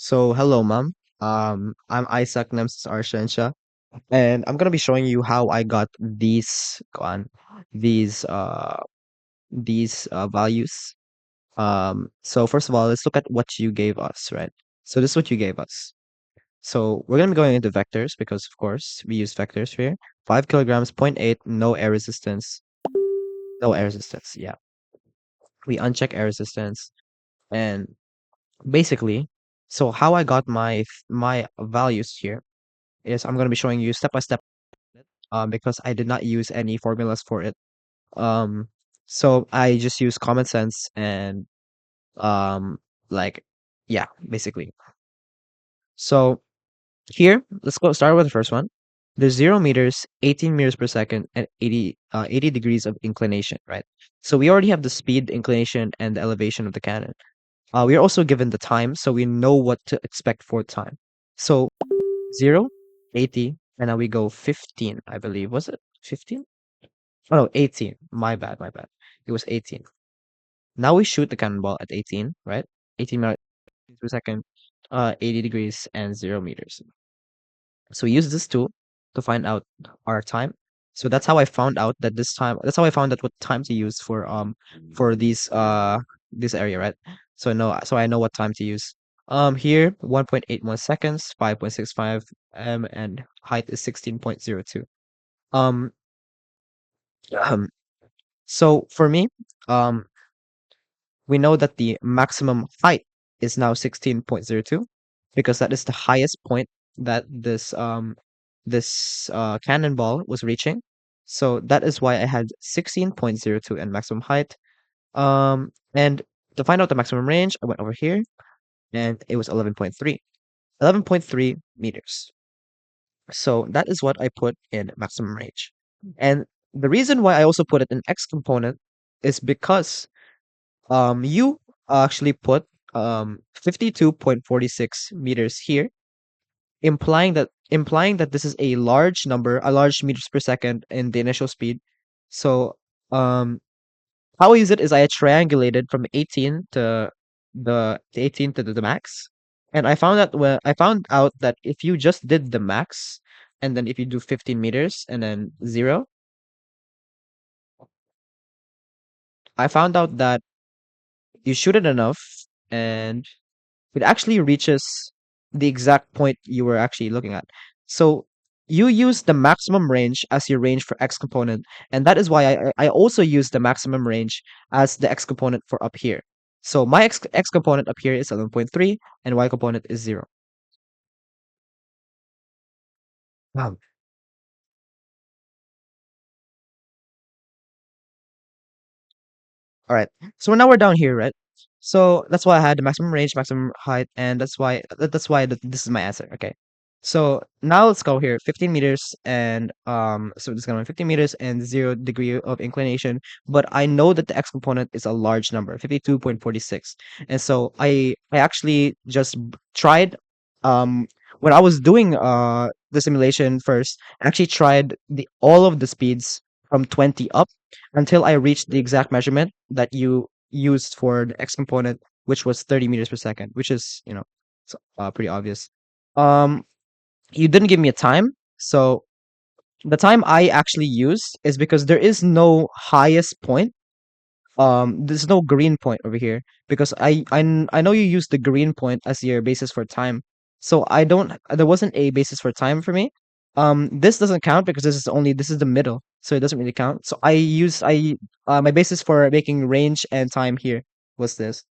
So, hello, mom. I'm Isaac Nemesis Arshensha, and I'm gonna be showing you how I got these values. So first of all, let's look at what you gave us, right? So this is what you gave us. So we're gonna be going into vectors because, of course, we use vectors here. 5 kilograms, zero point 0.8, no air resistance, no air resistance. Yeah, we uncheck air resistance, and basically, so how I got my values here is I'm gonna be showing you step by step because I did not use any formulas for it. Um, so I just use common sense and um, like yeah, basically. So here, let's go start with the first one. There's 0 meters, 18 meters per second, and 80 degrees of inclination, right? So we already have the speed, inclination, and the elevation of the cannon. We are also given the time, so we know what to expect for time. So 0, 80, and now we go 15, I believe. Was it 15? Oh, no, 18. My bad, my bad. It was 18. Now we shoot the cannonball at 18, right? 18 meters per second, 80 degrees, and 0 meters. So we use this tool to find out our time. So that's how I found out that this time, that's how I found out what time to use for this area, right? So I know what time to use. Here 1.81 seconds, 5.65 and height is 16.02. Um, so for me, um, we know that the maximum height is now 16.02 because that is the highest point that this cannonball was reaching. So that is why I had 16.02 and maximum height. And to find out the maximum range, I went over here and it was 11.3. 11.3 meters. So that is what I put in maximum range. And the reason why I also put it in X component is because you actually put 52.46 meters here, implying that this is a large number, a large meters per second in the initial speed. So um how I use it is I triangulated from 18 to the 18 to the max. And I found out that if you just did the max and then if you do 15 meters and then 0, I found out that you shoot it enough and it actually reaches the exact point you were actually looking at. So you use the maximum range as your range for X component, and that is why I also use the maximum range as the X component for up here. So my X component up here is 11.3 and Y component is 0. Wow. All right. So now we're down here, right? So that's why I had the maximum range, maximum height, and that's why this is my answer. Okay. So now let's go here. 15 meters and so this is gonna be 15 meters and 0 degree of inclination. But I know that the x component is a large number, 52.46. And so I actually just tried when I was doing the simulation first, I actually tried the all of the speeds from 20 up until I reached the exact measurement that you used for the x component, which was 30 meters per second, which is, pretty obvious. Um, you didn't give me a time, so the time I actually used is because there is no highest point. There's no green point over here because I know you used the green point as your basis for time. So I don't there wasn't a basis for time for me. This doesn't count because this is the middle, so it doesn't really count. So I my basis for making range and time here was this.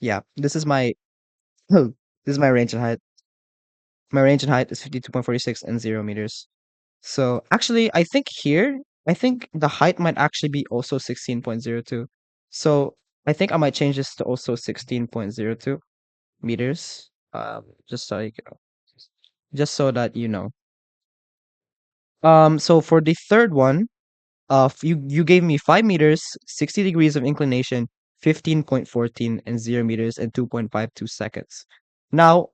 Yeah, this is my this is my range and height. My range and height is 52.46 and 0 meters. So actually, I think the height might actually be also 16.02. So I think I might change this to also 16.02 meters. Just so just so that you know. So for the third one, you gave me 5 meters, 60 degrees of inclination, 15.14 and 0 meters and 2.52 seconds. Now,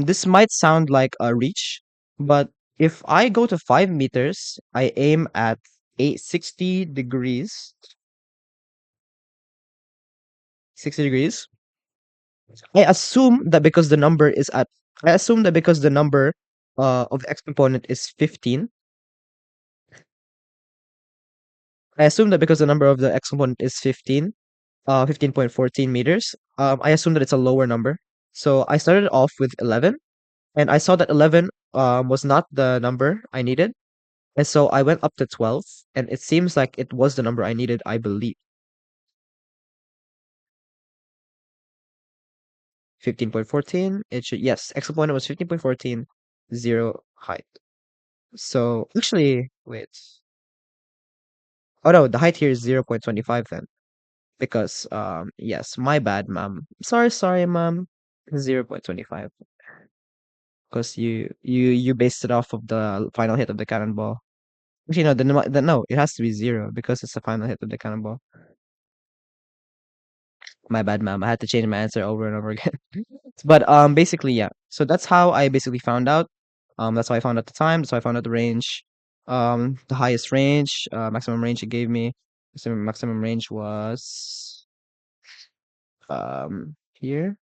this might sound like a reach, but if I go to 5 meters, I aim at 60 degrees, 60 degrees. I assume that because the number is at, I assume that because the number of the x component is 15, I assume that because the number of the x component is 15, 15.14 meters, I assume that it's a lower number. So I started off with 11, and I saw that 11 was not the number I needed. And so I went up to 12, and it seems like it was the number I needed, I believe. 15.14, it should, yes, x component was 15.14, 0 height. So actually, wait. Oh no, the height here is 0.25 then. Because yes, my bad, ma'am. Sorry, ma'am. 0.25. Because you based it off of the final hit of the cannonball. Actually, no, no, it has to be 0 because it's the final hit of the cannonball. My bad, ma'am. I had to change my answer over and over again. But basically, yeah. So that's how I basically found out. That's how I found out the time. That's how I found out the range. The highest range, maximum range it gave me. Maximum range was here.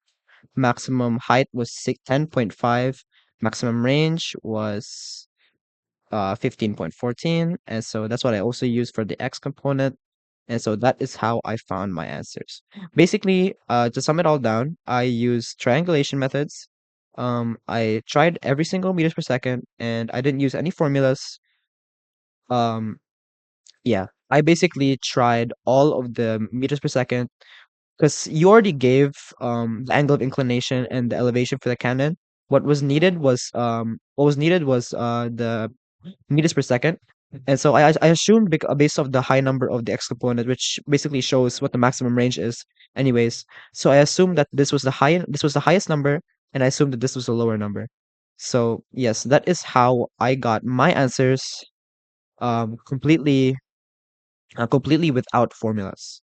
Maximum height was 10.5. Maximum range was 15.14, and so that's what I also use for the x component. And so that is how I found my answers. Basically, to sum it all down, I used triangulation methods. I tried every single meters per second, and I didn't use any formulas. Um, yeah, I basically tried all of the meters per second because you already gave the angle of inclination and the elevation for the cannon. What was needed was the meters per second. And so I assumed based off the high number of the x component, which basically shows what the maximum range is, anyways. So I assumed that this was the highest number, and I assumed that this was a lower number. So yes, that is how I got my answers completely without formulas.